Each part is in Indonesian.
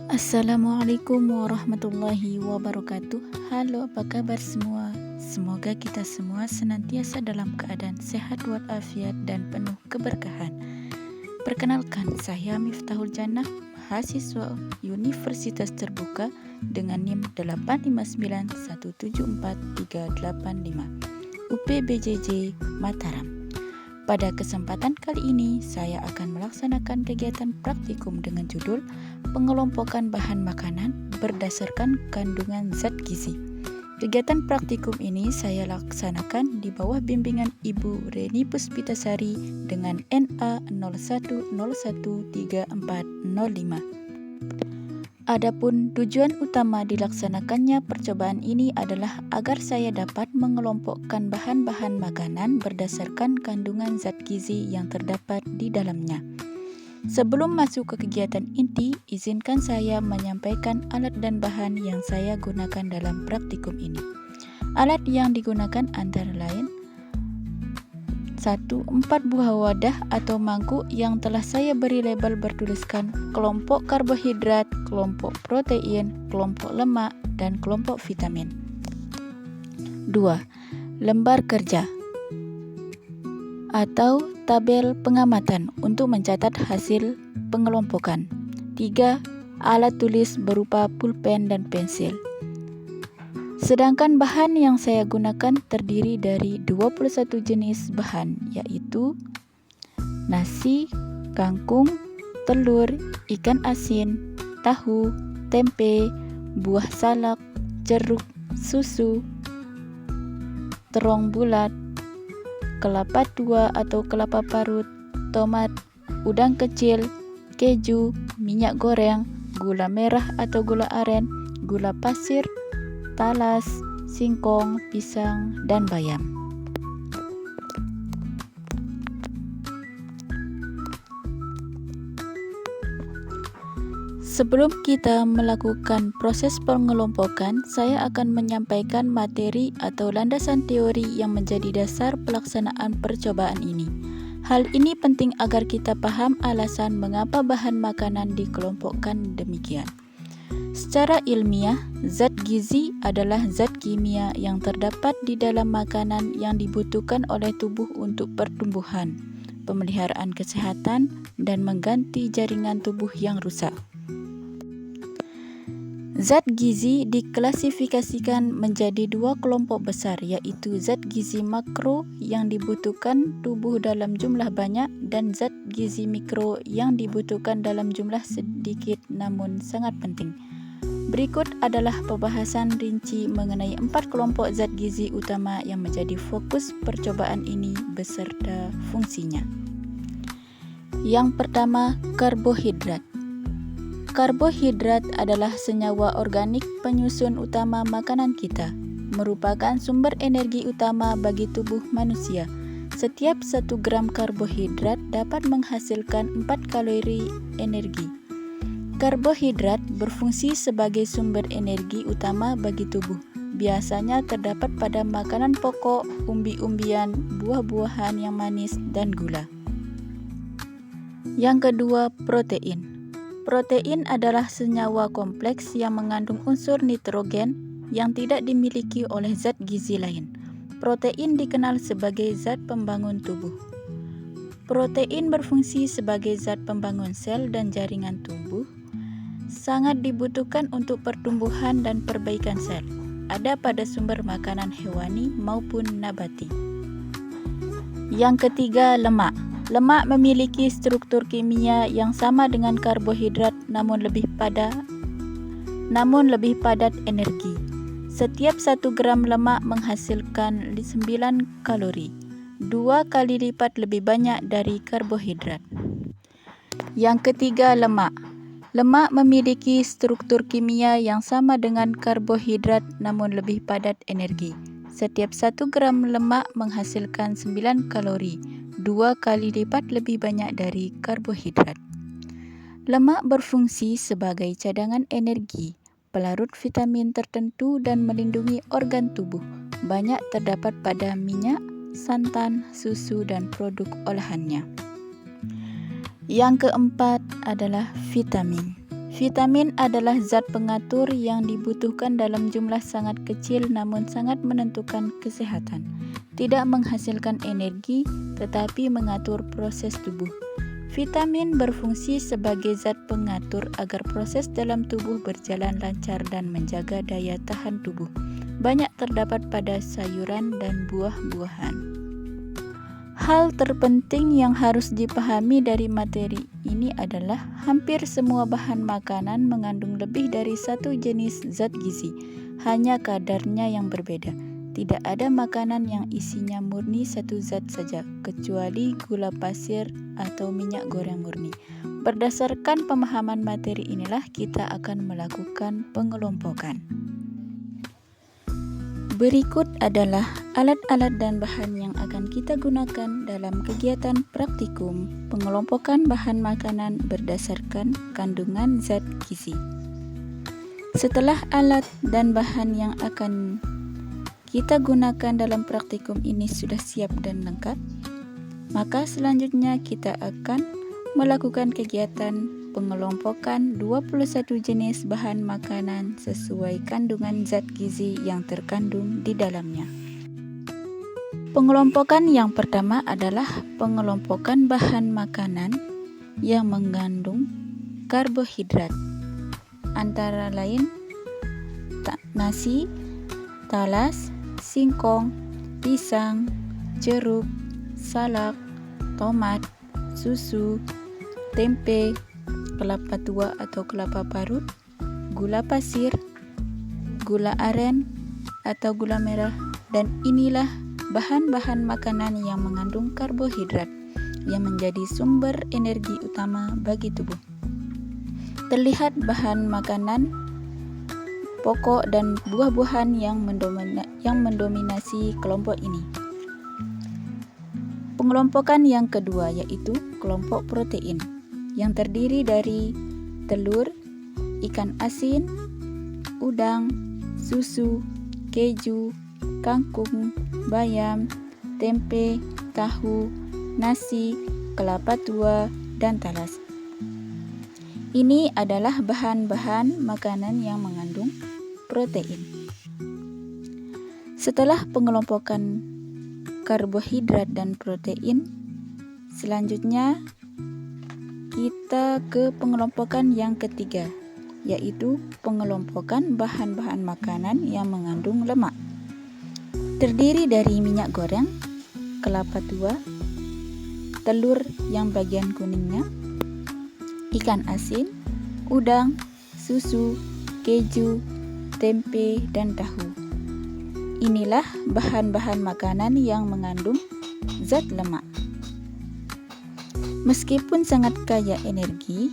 Assalamualaikum warahmatullahi wabarakatuh. Halo, apa kabar semua? Semoga kita semua senantiasa dalam keadaan sehat walafiat dan penuh keberkahan. Perkenalkan, saya Miftahul Jannah, mahasiswa Universitas Terbuka dengan NIM 859174385 UPBJJ Mataram. Pada kesempatan kali ini, saya akan melaksanakan kegiatan praktikum dengan judul pengelompokan bahan makanan berdasarkan kandungan zat gizi. Kegiatan praktikum ini saya laksanakan di bawah bimbingan Ibu Reni Puspitasari dengan NA 01013405. Adapun tujuan utama dilaksanakannya percobaan ini adalah agar saya dapat mengelompokkan bahan-bahan makanan berdasarkan kandungan zat gizi yang terdapat di dalamnya. Sebelum masuk ke kegiatan inti, izinkan saya menyampaikan alat dan bahan yang saya gunakan dalam praktikum ini. Alat yang digunakan antara lain 1. 4 buah wadah atau mangkuk yang telah saya beri label bertuliskan kelompok karbohidrat, kelompok protein, kelompok lemak, dan kelompok vitamin. 2. Lembar kerja atau tabel pengamatan untuk mencatat hasil pengelompokan. 3. Alat tulis berupa pulpen dan pensil. Sedangkan bahan yang saya gunakan terdiri dari 21 jenis bahan, yaitu nasi, kangkung, telur, ikan asin, tahu, tempe, buah salak, jeruk, susu, terong bulat, kelapa tua atau kelapa parut, tomat, udang kecil, keju, minyak goreng, gula merah atau gula aren, gula pasir, talas, singkong, pisang, dan bayam. Sebelum kita melakukan proses pengelompokan, saya akan menyampaikan materi atau landasan teori yang menjadi dasar pelaksanaan percobaan ini. Hal ini penting agar kita paham alasan mengapa bahan makanan dikelompokkan demikian. Secara ilmiah, zat gizi adalah zat kimia yang terdapat di dalam makanan yang dibutuhkan oleh tubuh untuk pertumbuhan, pemeliharaan kesehatan, dan mengganti jaringan tubuh yang rusak. Zat gizi diklasifikasikan menjadi dua kelompok besar, yaitu zat gizi makro yang dibutuhkan tubuh dalam jumlah banyak dan zat gizi mikro yang dibutuhkan dalam jumlah sedikit namun sangat penting. Berikut adalah pembahasan rinci mengenai 4 kelompok zat gizi utama yang menjadi fokus percobaan ini beserta fungsinya. Yang pertama, karbohidrat. Karbohidrat adalah senyawa organik penyusun utama makanan kita, merupakan sumber energi utama bagi tubuh manusia. Setiap 1 gram karbohidrat dapat menghasilkan 4 kalori energi. Karbohidrat berfungsi sebagai sumber energi utama bagi tubuh. Biasanya terdapat pada makanan pokok, umbi-umbian, buah-buahan yang manis, dan gula. Yang kedua, protein. Protein adalah senyawa kompleks yang mengandung unsur nitrogen yang tidak dimiliki oleh zat gizi lain. Protein dikenal sebagai zat pembangun tubuh. Protein berfungsi sebagai zat pembangun sel dan jaringan tubuh. Sangat dibutuhkan untuk pertumbuhan dan perbaikan sel. Ada pada sumber makanan hewani maupun nabati. Yang ketiga, lemak. Lemak memiliki struktur kimia yang sama dengan karbohidrat namun lebih padat energi. Setiap 1 gram lemak menghasilkan 9 kalori, 2 kali lipat lebih banyak dari karbohidrat. Yang ketiga, lemak. Lemak memiliki struktur kimia yang sama dengan karbohidrat namun lebih padat energi. Setiap 1 gram lemak menghasilkan 9 kalori, 2 kali lipat lebih banyak dari karbohidrat. Lemak berfungsi sebagai cadangan energi, pelarut vitamin tertentu dan melindungi organ tubuh. Banyak terdapat pada minyak, santan, susu, dan produk olahannya. Yang keempat adalah vitamin. Vitamin adalah zat pengatur yang dibutuhkan dalam jumlah sangat kecil namun sangat menentukan kesehatan. Tidak menghasilkan energi, tetapi mengatur proses tubuh. Vitamin berfungsi sebagai zat pengatur agar proses dalam tubuh berjalan lancar dan menjaga daya tahan tubuh. Banyak terdapat pada sayuran dan buah-buahan. Hal terpenting yang harus dipahami dari materi ini adalah hampir semua bahan makanan mengandung lebih dari satu jenis zat gizi, hanya kadarnya yang berbeda. Tidak ada makanan yang isinya murni satu zat saja, kecuali gula pasir atau minyak goreng murni. Berdasarkan pemahaman materi inilah kita akan melakukan pengelompokan. Berikut adalah alat-alat dan bahan yang akan kita gunakan dalam kegiatan praktikum pengelompokan bahan makanan berdasarkan kandungan zat gizi. Setelah alat dan bahan yang akan kita gunakan dalam praktikum ini sudah siap dan lengkap, maka selanjutnya kita akan melakukan kegiatan pengelompokan 21 jenis bahan makanan sesuai kandungan zat gizi yang terkandung di dalamnya. Pengelompokan yang pertama adalah pengelompokan bahan makanan yang mengandung karbohidrat, antara lain nasi, talas, singkong, pisang, jeruk, salak, tomat, susu, tempe, kelapa tua atau kelapa parut, gula pasir, gula aren atau gula merah, dan inilah bahan-bahan makanan yang mengandung karbohidrat yang menjadi sumber energi utama bagi tubuh. Terlihat bahan makanan pokok dan buah-buahan yang mendominasi kelompok ini. Pengelompokan yang kedua yaitu kelompok protein, yang terdiri dari telur, ikan asin, udang, susu, keju, kangkung, bayam, tempe, tahu, nasi, kelapa tua, dan talas. Ini adalah bahan-bahan makanan yang mengandung protein. Setelah pengelompokan karbohidrat dan protein, selanjutnya kita ke pengelompokan yang ketiga, yaitu pengelompokan bahan-bahan makanan yang mengandung lemak. Terdiri dari minyak goreng, kelapa tua, telur yang bagian kuningnya, ikan asin, udang, susu, keju, tempe, dan tahu. Inilah bahan-bahan makanan yang mengandung zat lemak. Meskipun sangat kaya energi,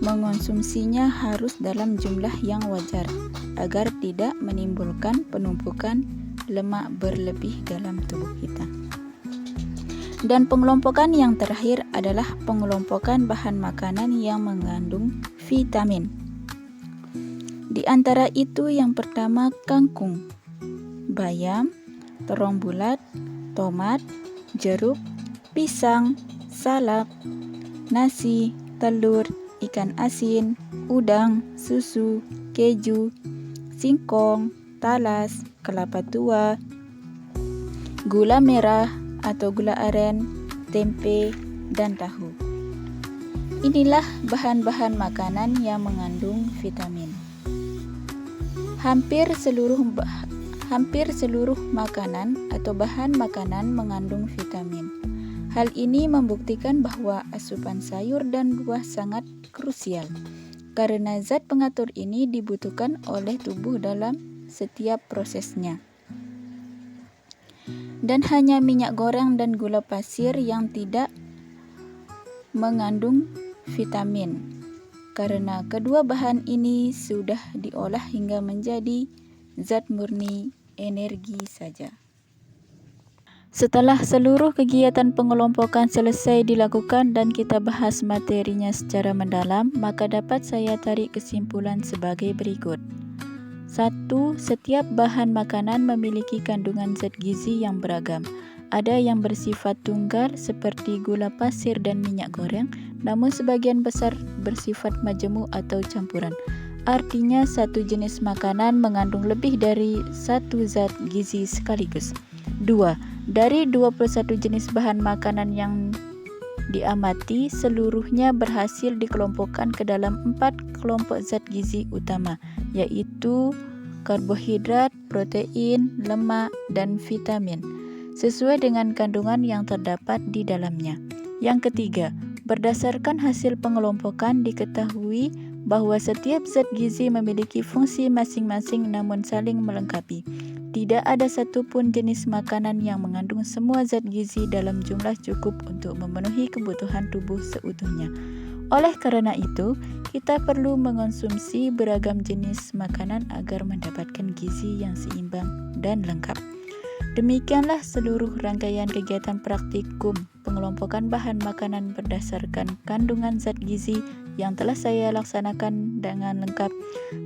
mengonsumsinya harus dalam jumlah yang wajar agar tidak menimbulkan penumpukan lemak berlebih dalam tubuh kita. Dan pengelompokan yang terakhir adalah pengelompokan bahan makanan yang mengandung vitamin. Di antara itu yang pertama kangkung, bayam, terong bulat, tomat, jeruk, pisang, salak, nasi, telur, ikan asin, udang, susu, keju, singkong, talas, kelapa tua, gula merah atau gula aren, tempe, dan tahu. Inilah bahan-bahan makanan yang mengandung vitamin. Hampir seluruh makanan atau bahan makanan mengandung vitamin. Hal ini membuktikan bahwa asupan sayur dan buah sangat krusial, karena zat pengatur ini dibutuhkan oleh tubuh dalam setiap prosesnya. Dan hanya minyak goreng dan gula pasir yang tidak mengandung vitamin, karena kedua bahan ini sudah diolah hingga menjadi zat murni energi saja. Setelah seluruh kegiatan pengelompokan selesai dilakukan dan kita bahas materinya secara mendalam, maka dapat saya tarik kesimpulan sebagai berikut. 1. Setiap bahan makanan memiliki kandungan zat gizi yang beragam. Ada yang bersifat tunggal seperti gula pasir dan minyak goreng, namun sebagian besar bersifat majemuk atau campuran. Artinya satu jenis makanan mengandung lebih dari satu zat gizi sekaligus. 2. Dari 21 jenis bahan makanan yang diamati, seluruhnya berhasil dikelompokkan ke dalam 4 kelompok zat gizi utama, yaitu karbohidrat, protein, lemak, dan vitamin, sesuai dengan kandungan yang terdapat di dalamnya. Yang ketiga, berdasarkan hasil pengelompokan diketahui bahwa setiap zat gizi memiliki fungsi masing-masing namun saling melengkapi. Tidak ada satupun jenis makanan yang mengandung semua zat gizi dalam jumlah cukup untuk memenuhi kebutuhan tubuh seutuhnya. Oleh karena itu, kita perlu mengonsumsi beragam jenis makanan agar mendapatkan gizi yang seimbang dan lengkap. Demikianlah seluruh rangkaian kegiatan praktikum pengelompokan bahan makanan berdasarkan kandungan zat gizi yang telah saya laksanakan dengan lengkap,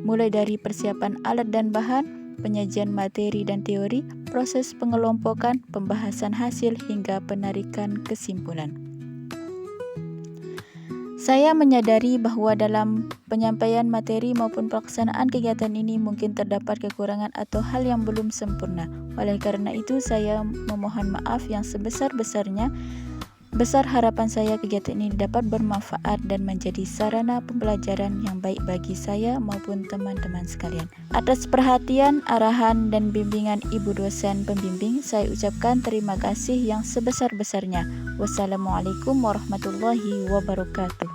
mulai dari persiapan alat dan bahan, penyajian materi dan teori, proses pengelompokan, pembahasan hasil, hingga penarikan kesimpulan. Saya menyadari bahwa dalam penyampaian materi maupun pelaksanaan kegiatan ini mungkin terdapat kekurangan atau hal yang belum sempurna. Oleh karena itu, saya memohon maaf yang sebesar-besarnya. Besar harapan saya kegiatan ini dapat bermanfaat dan menjadi sarana pembelajaran yang baik bagi saya maupun teman-teman sekalian. Atas perhatian, arahan, dan bimbingan Ibu dosen pembimbing, saya ucapkan terima kasih yang sebesar-besarnya. Wassalamualaikum warahmatullahi wabarakatuh.